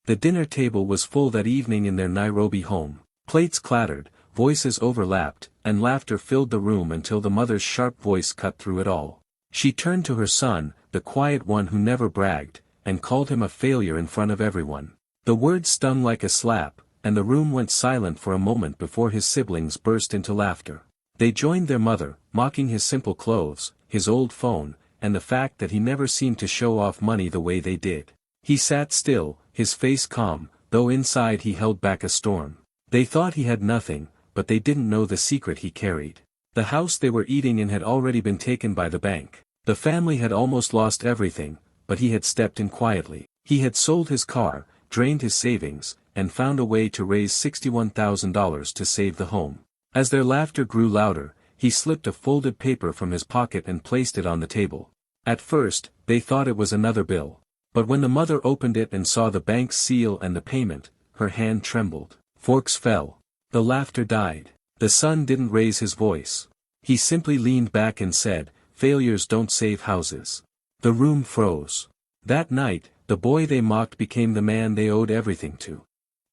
The dinner table was full that evening in their Nairobi home. Plates clattered, voices overlapped, and laughter filled the room until the mother's sharp voice cut through it all. She turned to her son, the quiet one who never bragged, and called him a failure in front of everyone. The words stung like a slap, and the room went silent for a moment before his siblings burst into laughter. They joined their mother, mocking his simple clothes, his old phone, and the fact that he never seemed to show off money the way they did. He sat still, his face calm, though inside he held back a storm. They thought he had nothing, but they didn't know the secret he carried. The house they were eating in had already been taken by the bank. The family had almost lost everything, but he had stepped in quietly. He had sold his car, drained his savings, and found a way to raise $61,000 to save the home. As their laughter grew louder, he slipped a folded paper from his pocket and placed it on the table. At first, they thought it was another bill. But when the mother opened it and saw the bank's seal and the payment, her hand trembled. Forks fell. The laughter died. The son didn't raise his voice. He simply leaned back and said, "Failures don't save houses." The room froze. That night, the boy they mocked became the man they owed everything to.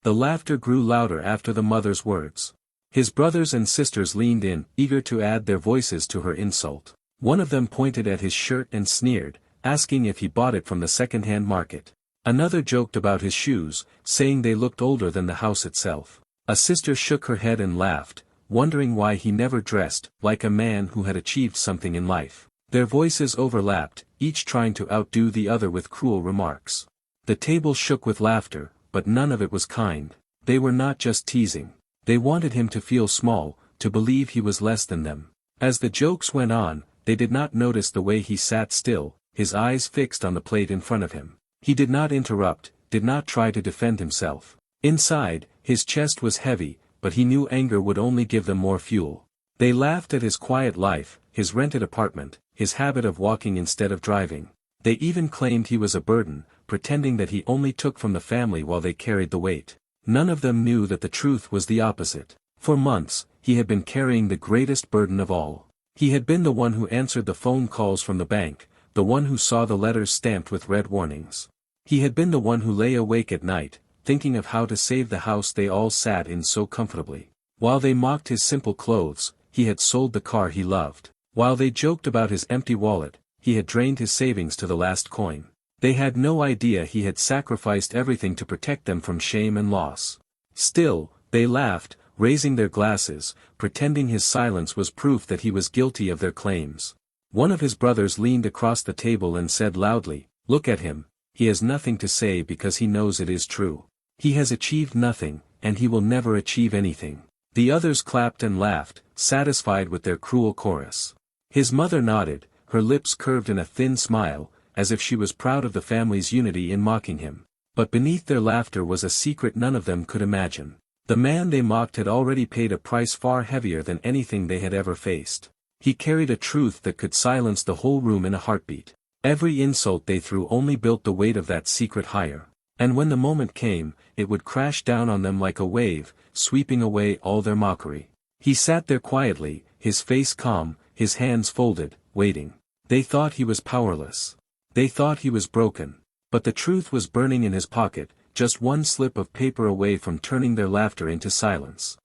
The laughter grew louder after the mother's words. His brothers and sisters leaned in, eager to add their voices to her insult. One of them pointed at his shirt and sneered, asking if he bought it from the second-hand market. Another joked about his shoes, saying they looked older than the house itself. A sister shook her head and laughed, wondering why he never dressed like a man who had achieved something in life. Their voices overlapped, each trying to outdo the other with cruel remarks. The table shook with laughter, but none of it was kind. They were not just teasing. They wanted him to feel small, to believe he was less than them. As the jokes went on, they did not notice the way he sat still, his eyes fixed on the plate in front of him. He did not interrupt, did not try to defend himself. Inside, his chest was heavy, but he knew anger would only give them more fuel. They laughed at his quiet life, his rented apartment, his habit of walking instead of driving. They even claimed he was a burden, pretending that he only took from the family while they carried the weight. None of them knew that the truth was the opposite. For months, he had been carrying the greatest burden of all. He had been the one who answered the phone calls from the bank, the one who saw the letters stamped with red warnings. He had been the one who lay awake at night, thinking of how to save the house they all sat in so comfortably. While they mocked his simple clothes, he had sold the car he loved. While they joked about his empty wallet, he had drained his savings to the last coin. They had no idea he had sacrificed everything to protect them from shame and loss. Still, they laughed, raising their glasses, pretending his silence was proof that he was guilty of their claims. One of his brothers leaned across the table and said loudly, "Look at him, he has nothing to say because he knows it is true. He has achieved nothing, and he will never achieve anything." The others clapped and laughed, satisfied with their cruel chorus. His mother nodded, her lips curved in a thin smile, as if she was proud of the family's unity in mocking him. But beneath their laughter was a secret none of them could imagine. The man they mocked had already paid a price far heavier than anything they had ever faced. He carried a truth that could silence the whole room in a heartbeat. Every insult they threw only built the weight of that secret higher. And when the moment came, it would crash down on them like a wave, sweeping away all their mockery. He sat there quietly, his face calm, his hands folded, waiting. They thought he was powerless. They thought he was broken. But the truth was burning in his pocket, just one slip of paper away from turning their laughter into silence.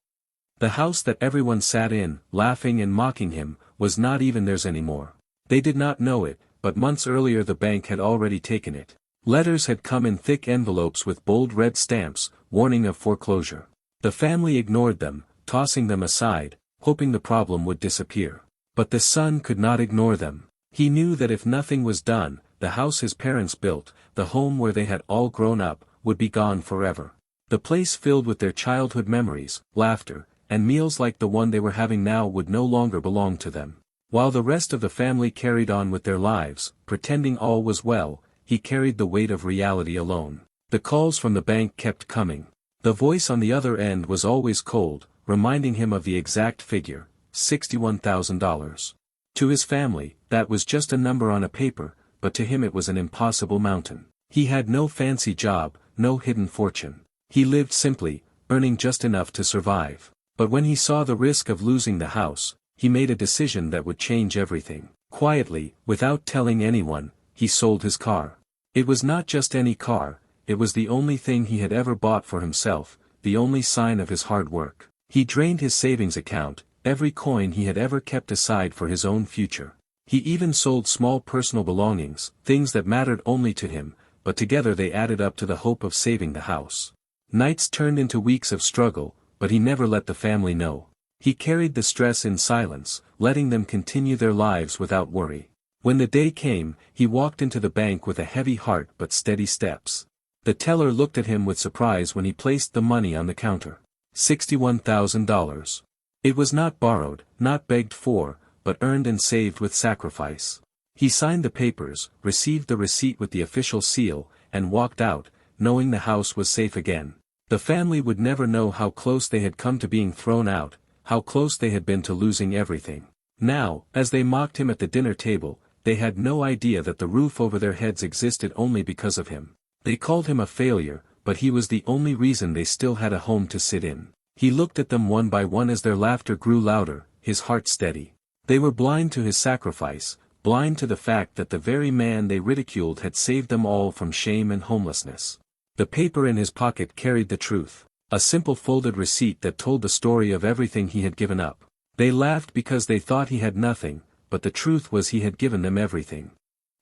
The house that everyone sat in, laughing and mocking him, was not even theirs anymore. They did not know it, but months earlier the bank had already taken it. Letters had come in thick envelopes with bold red stamps, warning of foreclosure. The family ignored them, tossing them aside, hoping the problem would disappear. But the son could not ignore them. He knew that if nothing was done, the house his parents built, the home where they had all grown up, would be gone forever. The place filled with their childhood memories, laughter, and meals like the one they were having now would no longer belong to them. While the rest of the family carried on with their lives, pretending all was well, he carried the weight of reality alone. The calls from the bank kept coming. The voice on the other end was always cold, reminding him of the exact figure, $61,000. To his family, that was just a number on a paper, but to him it was an impossible mountain. He had no fancy job, no hidden fortune. He lived simply, earning just enough to survive. But when he saw the risk of losing the house, he made a decision that would change everything. Quietly, without telling anyone, he sold his car. It was not just any car, it was the only thing he had ever bought for himself, the only sign of his hard work. He drained his savings account, every coin he had ever kept aside for his own future. He even sold small personal belongings, things that mattered only to him, but together they added up to the hope of saving the house. Nights turned into weeks of struggle, but he never let the family know. He carried the stress in silence, letting them continue their lives without worry. When the day came, he walked into the bank with a heavy heart but steady steps. The teller looked at him with surprise when he placed the money on the counter. $61,000. It was not borrowed, not begged for, but earned and saved with sacrifice. He signed the papers, received the receipt with the official seal, and walked out, knowing the house was safe again. The family would never know how close they had come to being thrown out, how close they had been to losing everything. Now, as they mocked him at the dinner table, they had no idea that the roof over their heads existed only because of him. They called him a failure, but he was the only reason they still had a home to sit in. He looked at them one by one as their laughter grew louder, his heart steady. They were blind to his sacrifice, blind to the fact that the very man they ridiculed had saved them all from shame and homelessness. The paper in his pocket carried the truth, a simple folded receipt that told the story of everything he had given up. They laughed because they thought he had nothing, but the truth was he had given them everything.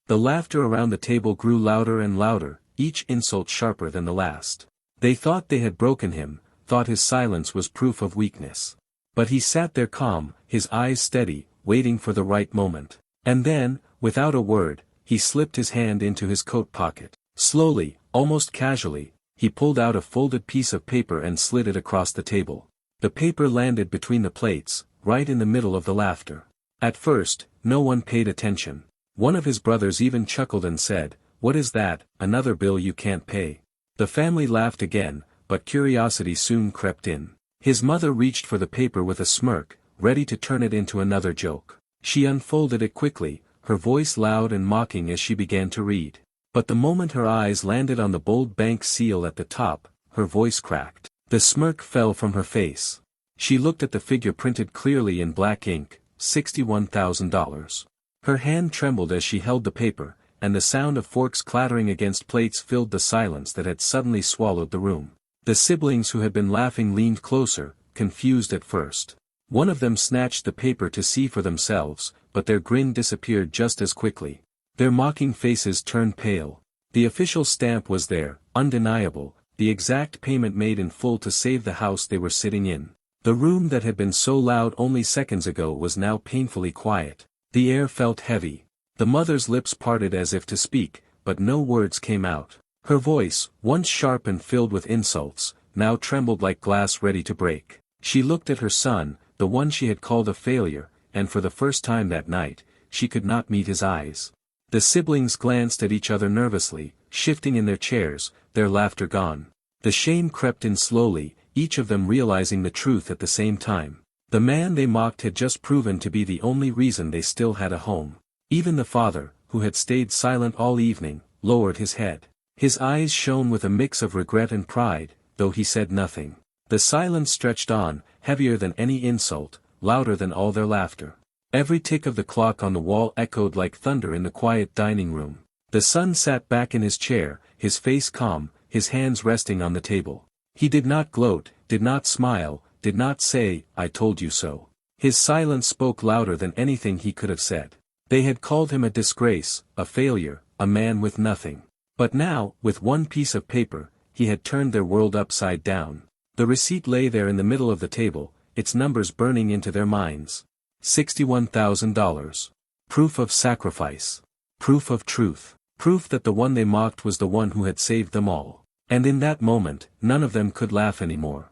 The laughter around the table grew louder and louder, each insult sharper than the last. They thought they had broken him, thought his silence was proof of weakness. But he sat there calm, his eyes steady, waiting for the right moment. And then, without a word, he slipped his hand into his coat pocket. Slowly, almost casually, he pulled out a folded piece of paper and slid it across the table. The paper landed between the plates, right in the middle of the laughter. At first, no one paid attention. One of his brothers even chuckled and said, "What is that, another bill you can't pay?" The family laughed again, but curiosity soon crept in. His mother reached for the paper with a smirk, ready to turn it into another joke. She unfolded it quickly, her voice loud and mocking as she began to read. But the moment her eyes landed on the bold bank seal at the top, her voice cracked. The smirk fell from her face. She looked at the figure printed clearly in black ink, $61,000. Her hand trembled as she held the paper, and the sound of forks clattering against plates filled the silence that had suddenly swallowed the room. The siblings who had been laughing leaned closer, confused at first. One of them snatched the paper to see for themselves, but their grin disappeared just as quickly. Their mocking faces turned pale. The official stamp was there, undeniable, the exact payment made in full to save the house they were sitting in. The room that had been so loud only seconds ago was now painfully quiet. The air felt heavy. The mother's lips parted as if to speak, but no words came out. Her voice, once sharp and filled with insults, now trembled like glass ready to break. She looked at her son, the one she had called a failure, and for the first time that night, she could not meet his eyes. The siblings glanced at each other nervously, shifting in their chairs, their laughter gone. The shame crept in slowly, each of them realizing the truth at the same time. The man they mocked had just proven to be the only reason they still had a home. Even the father, who had stayed silent all evening, lowered his head. His eyes shone with a mix of regret and pride, though he said nothing. The silence stretched on, heavier than any insult, louder than all their laughter. Every tick of the clock on the wall echoed like thunder in the quiet dining room. The son sat back in his chair, his face calm, his hands resting on the table. He did not gloat, did not smile, did not say, "I told you so." His silence spoke louder than anything he could have said. They had called him a disgrace, a failure, a man with nothing. But now, with one piece of paper, he had turned their world upside down. The receipt lay there in the middle of the table, its numbers burning into their minds. $61,000. Proof of sacrifice. Proof of truth. Proof that the one they mocked was the one who had saved them all. And in that moment, none of them could laugh anymore.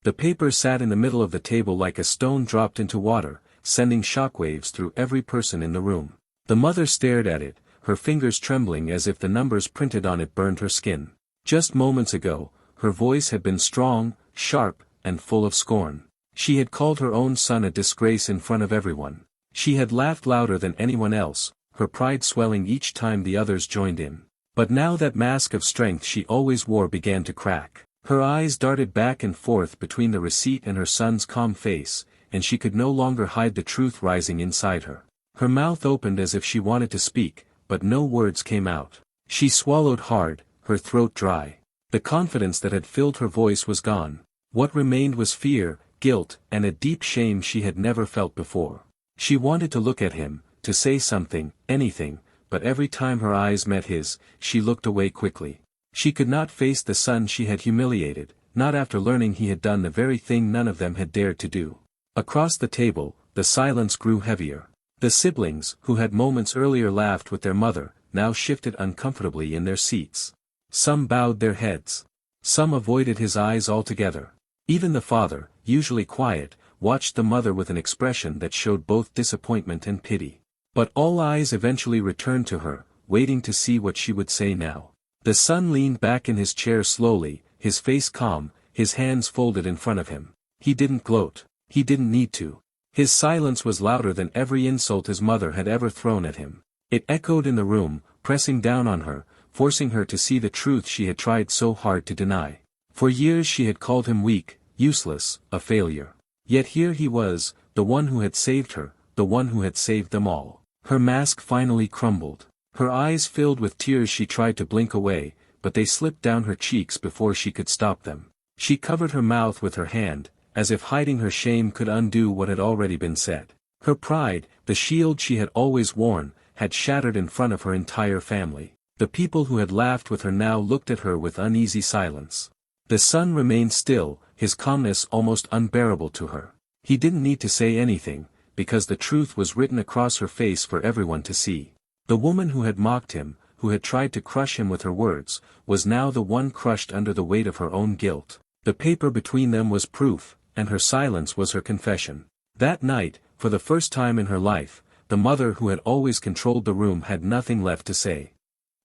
The paper sat in the middle of the table like a stone dropped into water, sending shockwaves through every person in the room. The mother stared at it, her fingers trembling as if the numbers printed on it burned her skin. Just moments ago, her voice had been strong, sharp, and full of scorn. She had called her own son a disgrace in front of everyone. She had laughed louder than anyone else, her pride swelling each time the others joined in. But now that mask of strength she always wore began to crack. Her eyes darted back and forth between the receipt and her son's calm face, and she could no longer hide the truth rising inside her. Her mouth opened as if she wanted to speak, but no words came out. She swallowed hard, her throat dry. The confidence that had filled her voice was gone. What remained was fear, guilt, and a deep shame she had never felt before. She wanted to look at him, to say something, anything, but every time her eyes met his, she looked away quickly. She could not face the son she had humiliated, not after learning he had done the very thing none of them had dared to do. Across the table, the silence grew heavier. The siblings, who had moments earlier laughed with their mother, now shifted uncomfortably in their seats. Some bowed their heads. Some avoided his eyes altogether. Even the father, usually quiet, watched the mother with an expression that showed both disappointment and pity. But all eyes eventually returned to her, waiting to see what she would say now. The son leaned back in his chair slowly, his face calm, his hands folded in front of him. He didn't gloat. He didn't need to. His silence was louder than every insult his mother had ever thrown at him. It echoed in the room, pressing down on her, forcing her to see the truth she had tried so hard to deny. For years she had called him weak, useless, a failure. Yet here he was, the one who had saved her, the one who had saved them all. Her mask finally crumbled. Her eyes filled with tears. She tried to blink away, but they slipped down her cheeks before she could stop them. She covered her mouth with her hand, as if hiding her shame could undo what had already been said. Her pride, the shield she had always worn, had shattered in front of her entire family. The people who had laughed with her now looked at her with uneasy silence. The son remained still, his calmness almost unbearable to her. He didn't need to say anything, because the truth was written across her face for everyone to see. The woman who had mocked him, who had tried to crush him with her words, was now the one crushed under the weight of her own guilt. The paper between them was proof, and her silence was her confession. That night, for the first time in her life, the mother who had always controlled the room had nothing left to say.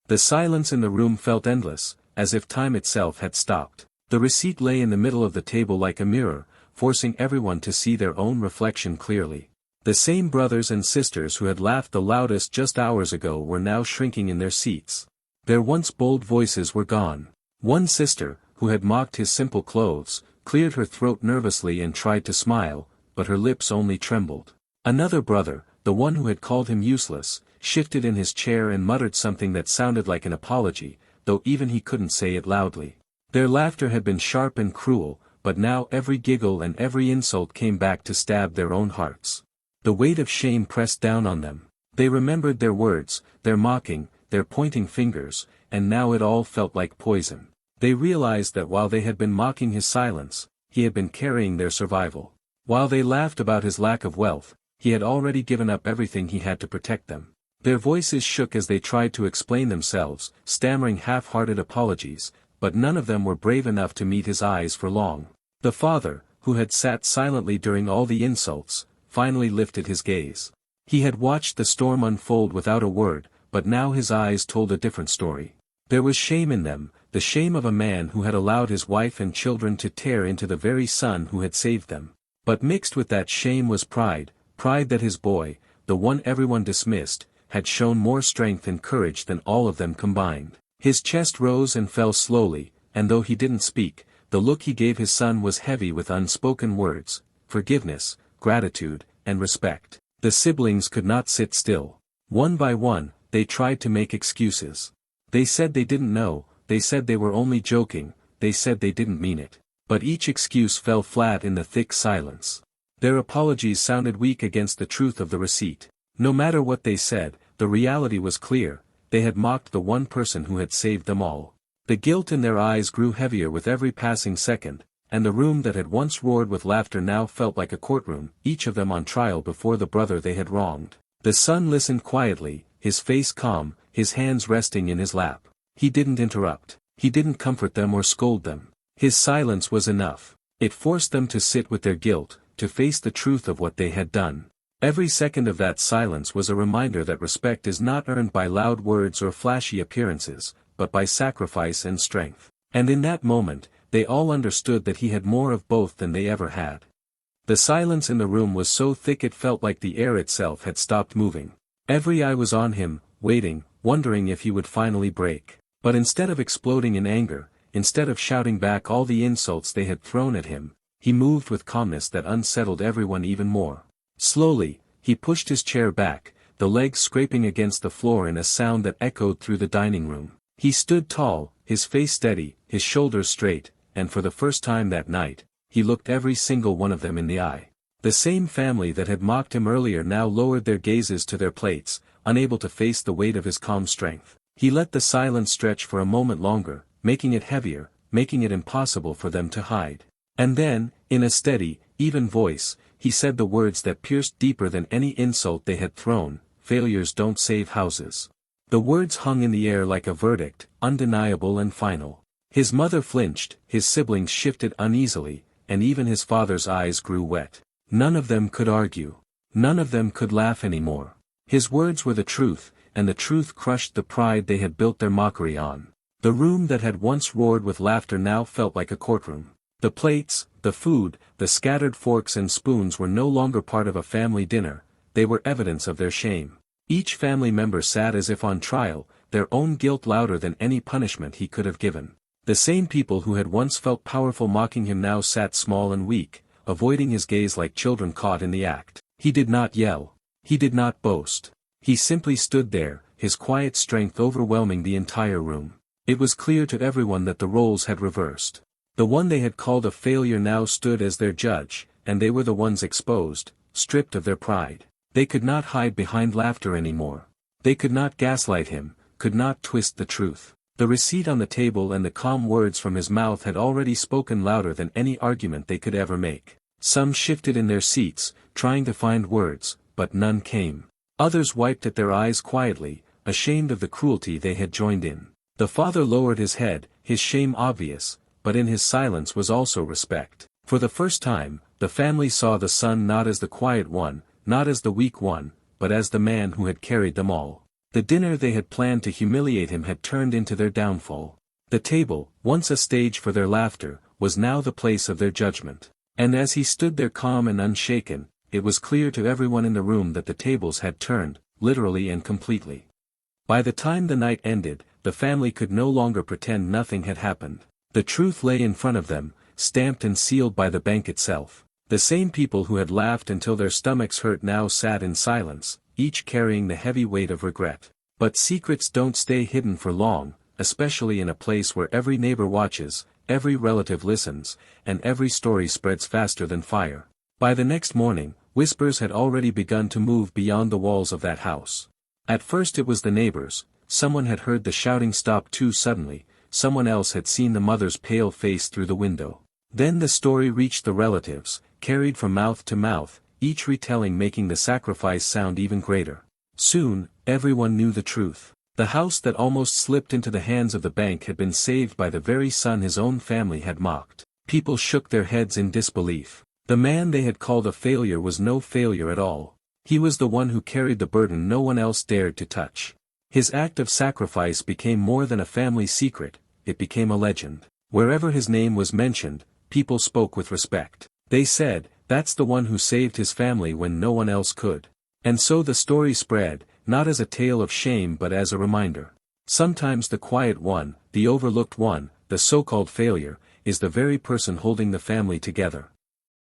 The silence in the room felt endless, as if time itself had stopped. The receipt lay in the middle of the table like a mirror, forcing everyone to see their own reflection clearly. The same brothers and sisters who had laughed the loudest just hours ago were now shrinking in their seats. Their once bold voices were gone. One sister, who had mocked his simple clothes, cleared her throat nervously and tried to smile, but her lips only trembled. Another brother, the one who had called him useless, shifted in his chair and muttered something that sounded like an apology, though even he couldn't say it loudly. Their laughter had been sharp and cruel, but now every giggle and every insult came back to stab their own hearts. The weight of shame pressed down on them. They remembered their words, their mocking, their pointing fingers, and now it all felt like poison. They realized that while they had been mocking his silence, he had been carrying their survival. While they laughed about his lack of wealth, he had already given up everything he had to protect them. Their voices shook as they tried to explain themselves, stammering half-hearted apologies, but none of them were brave enough to meet his eyes for long. The father, who had sat silently during all the insults, finally lifted his gaze. He had watched the storm unfold without a word, but now his eyes told a different story. There was shame in them, the shame of a man who had allowed his wife and children to tear into the very son who had saved them. But mixed with that shame was pride, pride that his boy, the one everyone dismissed, had shown more strength and courage than all of them combined. His chest rose and fell slowly, and though he didn't speak, the look he gave his son was heavy with unspoken words, forgiveness, gratitude, and respect. The siblings could not sit still. One by one, they tried to make excuses. They said they didn't know, they said they were only joking, they said they didn't mean it. But each excuse fell flat in the thick silence. Their apologies sounded weak against the truth of the receipt. No matter what they said, the reality was clear. They had mocked the one person who had saved them all. The guilt in their eyes grew heavier with every passing second, and the room that had once roared with laughter now felt like a courtroom, each of them on trial before the brother they had wronged. The son listened quietly, his face calm, his hands resting in his lap. He didn't interrupt. He didn't comfort them or scold them. His silence was enough. It forced them to sit with their guilt, to face the truth of what they had done. Every second of that silence was a reminder that respect is not earned by loud words or flashy appearances, but by sacrifice and strength. And in that moment, they all understood that he had more of both than they ever had. The silence in the room was so thick it felt like the air itself had stopped moving. Every eye was on him, waiting, wondering if he would finally break. But instead of exploding in anger, instead of shouting back all the insults they had thrown at him, he moved with calmness that unsettled everyone even more. Slowly, he pushed his chair back, the legs scraping against the floor in a sound that echoed through the dining room. He stood tall, his face steady, his shoulders straight, and for the first time that night, he looked every single one of them in the eye. The same family that had mocked him earlier now lowered their gazes to their plates, unable to face the weight of his calm strength. He let the silence stretch for a moment longer, making it heavier, making it impossible for them to hide. And then, in a steady, even voice, he said the words that pierced deeper than any insult they had thrown: "Failures don't save houses." The words hung in the air like a verdict, undeniable and final. His mother flinched, his siblings shifted uneasily, and even his father's eyes grew wet. None of them could argue. None of them could laugh anymore. His words were the truth, and the truth crushed the pride they had built their mockery on. The room that had once roared with laughter now felt like a courtroom. The plates, the food, the scattered forks and spoons were no longer part of a family dinner, they were evidence of their shame. Each family member sat as if on trial, their own guilt louder than any punishment he could have given. The same people who had once felt powerful mocking him now sat small and weak, avoiding his gaze like children caught in the act. He did not yell. He did not boast. He simply stood there, his quiet strength overwhelming the entire room. It was clear to everyone that the roles had reversed. The one they had called a failure now stood as their judge, and they were the ones exposed, stripped of their pride. They could not hide behind laughter anymore. They could not gaslight him, could not twist the truth. The receipt on the table and the calm words from his mouth had already spoken louder than any argument they could ever make. Some shifted in their seats, trying to find words, but none came. Others wiped at their eyes quietly, ashamed of the cruelty they had joined in. The father lowered his head, his shame obvious, but in his silence was also respect. For the first time, the family saw the son not as the quiet one, not as the weak one, but as the man who had carried them all. The dinner they had planned to humiliate him had turned into their downfall. The table, once a stage for their laughter, was now the place of their judgment. And as he stood there calm and unshaken, it was clear to everyone in the room that the tables had turned, literally and completely. By the time the night ended, the family could no longer pretend nothing had happened. The truth lay in front of them, stamped and sealed by the bank itself. The same people who had laughed until their stomachs hurt now sat in silence, each carrying the heavy weight of regret. But secrets don't stay hidden for long, especially in a place where every neighbor watches, every relative listens, and every story spreads faster than fire. By the next morning, whispers had already begun to move beyond the walls of that house. At first it was the neighbors. Someone had heard the shouting stop too suddenly, someone else had seen the mother's pale face through the window. Then the story reached the relatives, carried from mouth to mouth, each retelling making the sacrifice sound even greater. Soon, everyone knew the truth. The house that almost slipped into the hands of the bank had been saved by the very son his own family had mocked. People shook their heads in disbelief. The man they had called a failure was no failure at all. He was the one who carried the burden no one else dared to touch. His act of sacrifice became more than a family secret, it became a legend. Wherever his name was mentioned, people spoke with respect. They said, "That's the one who saved his family when no one else could." And so the story spread, not as a tale of shame but as a reminder. Sometimes the quiet one, the overlooked one, the so-called failure, is the very person holding the family together.